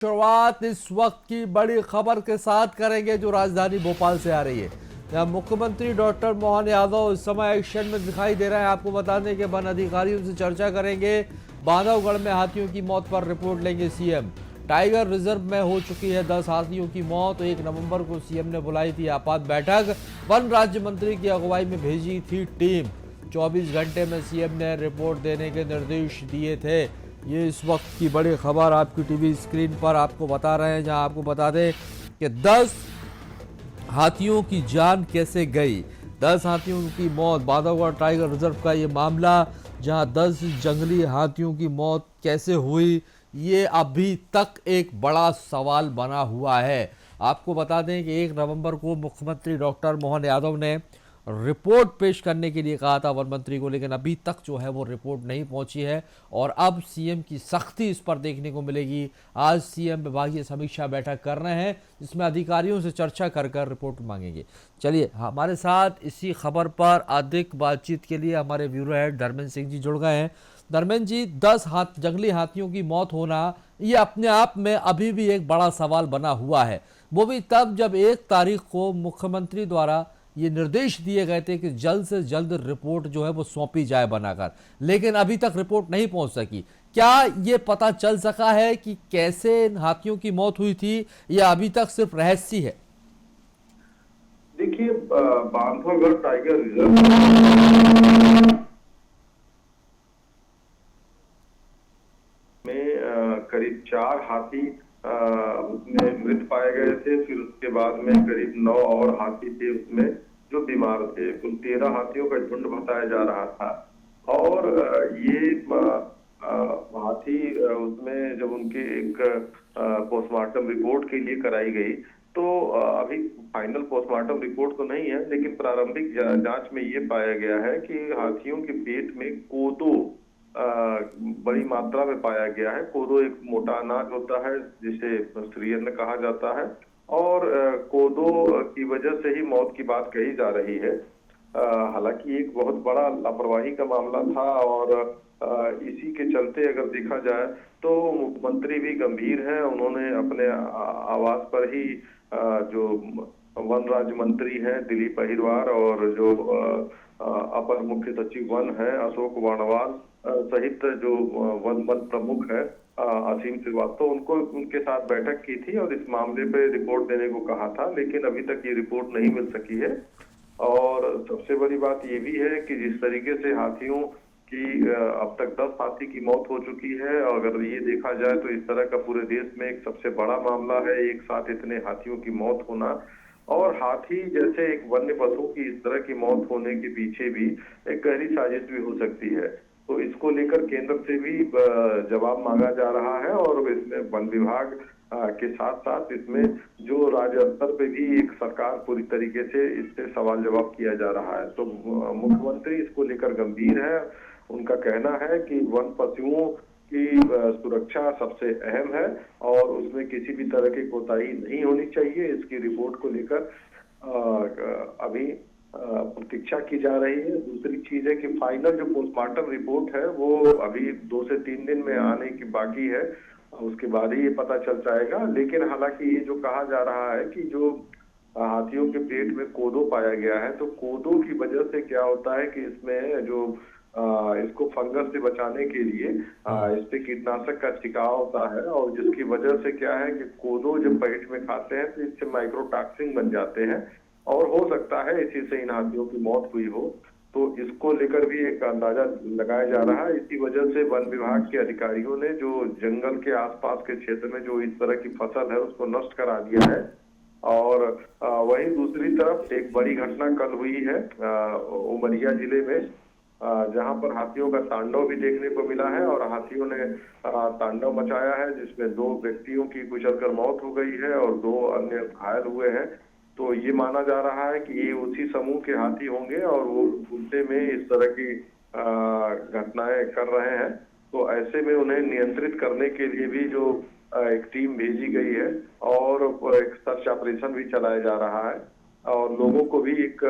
शुरुआत इस वक्त की बड़ी खबर के साथ करेंगे जो राजधानी भोपाल से आ रही है। यहाँ मुख्यमंत्री डॉक्टर मोहन यादव इस समय एक्शन में दिखाई दे रहे हैं। आपको बता दें कि वन अधिकारियों से चर्चा करेंगे। बांधवगढ़ में हाथियों की मौत पर रिपोर्ट लेंगे सीएम। टाइगर रिजर्व में हो चुकी है 10 हाथियों की मौत। 1 नवंबर को सीएम ने बुलाई थी आपात बैठक। वन राज्य मंत्री की अगुवाई में भेजी थी टीम। 24 घंटे में सीएम ने रिपोर्ट देने के निर्देश दिए थे। ये इस वक्त की बड़ी खबर आपकी टीवी स्क्रीन पर आपको बता रहे हैं, जहां आपको बता दें कि 10 हाथियों की जान कैसे गई। 10 हाथियों की मौत, बांधवगढ़ टाइगर रिजर्व का ये मामला, जहां 10 जंगली हाथियों की मौत कैसे हुई, ये अभी तक एक बड़ा सवाल बना हुआ है। आपको बता दें कि 1 नवंबर को मुख्यमंत्री डॉक्टर मोहन यादव ने रिपोर्ट पेश करने के लिए कहा था वन मंत्री को, लेकिन अभी तक जो है वो रिपोर्ट नहीं पहुंची है और अब सीएम की सख्ती इस पर देखने को मिलेगी। आज सीएम विभागीय समीक्षा बैठक कर रहे हैं, जिसमें अधिकारियों से चर्चा कर रिपोर्ट मांगेंगे। चलिए, हमारे साथ इसी खबर पर अधिक बातचीत के लिए हमारे ब्यूरो हेड धर्मेंद्र सिंह जी जुड़ गए हैं। धर्मेंद्र जी, 10 जंगली हाथियों की मौत होना ये अपने आप में अभी भी एक बड़ा सवाल बना हुआ है, वो भी तब जब 1 तारीख को मुख्यमंत्री द्वारा ये निर्देश दिए गए थे कि जल्द से जल्द रिपोर्ट जो है वो सौंपी जाए बनाकर, लेकिन अभी तक रिपोर्ट नहीं पहुंच सकी। क्या ये पता चल सका है कि कैसे इन हाथियों की मौत हुई थी, या अभी तक सिर्फ रहस्य है? देखिए, बांधवगढ़ टाइगर रिजर्व में करीब 4 हाथी उसमें मृत पाए गए थे। फिर उसके बाद में करीब 9 और हाथी थे उसमें जो बीमार थे। कुल 13 हाथियों का झुंड बताया जा रहा था। और ये हाथी उसमें जब उनकी एक पोस्टमार्टम रिपोर्ट के लिए कराई गई, तो अभी फाइनल पोस्टमार्टम रिपोर्ट तो नहीं है, लेकिन प्रारंभिक जांच में ये पाया गया है कि हाथियों के पेट में कोदो बड़ी मात्रा में पाया गया है। कोदो एक मोटा अनाज होता है जिसे स्त्रीअन्न कहा जाता है, और कोदो की वजह से ही मौत की बात कही जा रही है। हालांकि एक बहुत बड़ा लापरवाही का मामला था, और इसी के चलते अगर देखा जाए तो मुख्यमंत्री भी गंभीर हैं। उन्होंने अपने आवास पर ही जो वन राज्य मंत्री हैं दिलीप अहिरवार, और जो अपर मुख्य सचिव वन है अशोक वर्णवाल सहित जो वन प्रमुख है असीम श्रीवास्तव, उनको उनके साथ बैठक की थी और इस मामले पे रिपोर्ट देने को कहा था, लेकिन अभी तक ये रिपोर्ट नहीं मिल सकी है। और सबसे बड़ी बात ये भी है कि जिस तरीके से हाथियों की अब तक 10 हाथी की मौत हो चुकी है, और अगर ये देखा जाए तो इस तरह का पूरे देश में एक सबसे बड़ा मामला है, एक साथ इतने हाथियों की मौत होना। और हाथी जैसे एक वन्य पशु की इस तरह की मौत होने के पीछे भी एक गहरी साजिश भी हो सकती है। तो इसको लेकर केंद्र से भी जवाब मांगा जा रहा है, और इसमें वन विभाग के साथ साथ इसमें जो राज्य स्तर पे भी एक सरकार पूरी तरीके से इससे सवाल जवाब किया जा रहा है। तो मुख्यमंत्री इसको लेकर गंभीर है। उनका कहना है कि वन पशुओं की सुरक्षा सबसे अहम है और उसमें किसी भी तरह की कोताही नहीं होनी चाहिए। इसकी रिपोर्ट को लेकर अभी प्रतीक्षा की जा रही है। दूसरी चीज है कि फाइनल जो पोस्टमार्टम रिपोर्ट है वो अभी 2 से 3 दिन में आने की बाकी है, उसके बाद ही ये पता चल जाएगा। लेकिन हालांकि ये जो कहा जा रहा है कि जो हाथियों के पेट में कोदो पाया गया है, तो कोदो की वजह से क्या होता है कि इसमें जो इसको फंगस से बचाने के लिए इस पे कीटनाशक का छिड़काव होता है, और जिसकी वजह से क्या है कि कोदो जब पेट में खाते हैं तो इससे माइक्रोटॉक्सिन बन जाते हैं, और हो सकता है इसी से इन हाथियों की मौत हुई हो। तो इसको लेकर भी एक अंदाजा लगाया जा रहा है। इसी वजह से वन विभाग के अधिकारियों ने जो जंगल के आसपास के क्षेत्र में जो इस तरह की फसल है उसको नष्ट करा दिया है। और वहीं दूसरी तरफ एक बड़ी घटना कल हुई है उमरिया जिले में, जहां पर हाथियों का तांडव भी देखने को मिला है, और हाथियों ने तांडव मचाया है, जिसमें 2 व्यक्तियों की कुचलकर मौत हो गई है और 2 अन्य घायल हुए हैं। तो ये माना जा रहा है कि ये उसी समूह के हाथी होंगे और वो गुस्से में इस तरह की घटनाएं कर रहे हैं। तो ऐसे में उन्हें नियंत्रित करने के लिए भी जो एक टीम भेजी गई है, और एक सर्च ऑपरेशन भी चलाया जा रहा है, और लोगों को भी एक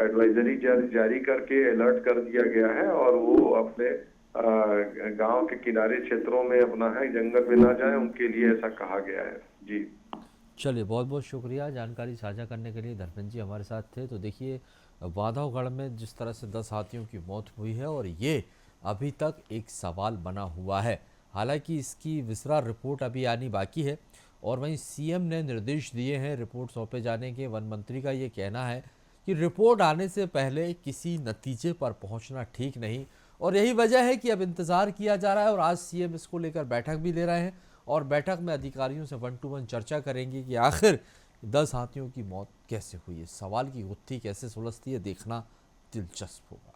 एडवाइजरी जारी करके अलर्ट कर दिया गया है, और वो अपने गांव के किनारे क्षेत्रों में अपना है, जंगल में ना जाए, उनके लिए ऐसा कहा गया है। जी। चलिए, बहुत बहुत शुक्रिया जानकारी साझा करने के लिए। धर्मेंद्र जी हमारे साथ थे। तो देखिए, बांधवगढ़ में जिस तरह से 10 हाथियों की मौत हुई है और ये अभी तक एक सवाल बना हुआ है। हालांकि इसकी विस्तार रिपोर्ट अभी आनी बाकी है और वहीं सीएम ने निर्देश दिए हैं रिपोर्ट सौंपे जाने के। वन मंत्री का ये कहना है कि रिपोर्ट आने से पहले किसी नतीजे पर पहुंचना ठीक नहीं, और यही वजह है कि अब इंतज़ार किया जा रहा है। और आज सीएम इसको लेकर बैठक भी ले रहे हैं और बैठक में अधिकारियों से 1 to 1 चर्चा करेंगे कि आखिर 10 हाथियों की मौत कैसे हुई है। सवाल की गुत्थी कैसे सुलझती है, देखना दिलचस्प होगा।